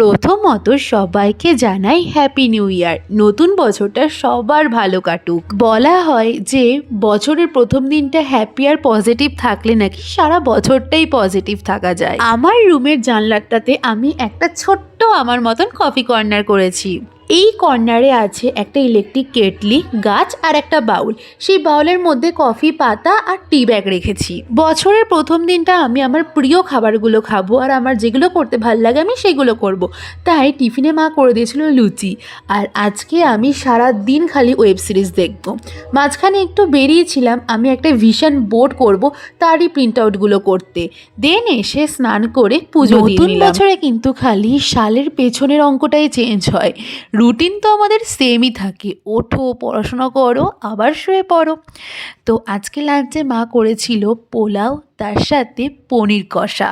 প্রথমত সবাইকে জানাই হ্যাপি নিউ ইয়ার। নতুন বছরটা সবার ভালো কাটুক। বলা হয় যে বছরের প্রথম দিনটা হ্যাপি আর পজিটিভ থাকলে নাকি সারা বছরটাই পজিটিভ থাকা যায়। আমার রুমের জানলাটাতে আমি একটা ছোট্ট আমার মতন কফি কর্নার করেছি। এই কর্নারে আছে একটা ইলেকট্রিক কেটলি, গাছ আর একটা বাউল। সেই বাউলের মধ্যে কফি পাতা আর টি ব্যাগ রেখেছি। বছরের প্রথম দিনটা আমি আমার প্রিয় খাবারগুলো খাবো আর আমার যেগুলো করতে ভাল লাগে আমি সেগুলো করব। তাই টিফিনে মা করে দিয়েছিল লুচি। আর আজকে আমি সারা দিন খালি ওয়েব সিরিজ দেখব। মাঝখানে একটু বেরিয়েছিলাম আমি একটা ভিশন বোর্ড করব, তারই প্রিন্ট আউটগুলো করতে। দেন এসে স্নান করে পুজো দিয়ে নিলাম। নতুন বছরে কিন্তু খালি সালের পেছনের অঙ্কটাই চেঞ্জ হয়, রুটিন তো আমাদের সেমই থাকে। ওঠো, পড়াশোনা করো, আবার শুয়ে পড়ো। তো আজকে লাঞ্চে মা করেছিল পোলাও, তার সাথে পনির কষা।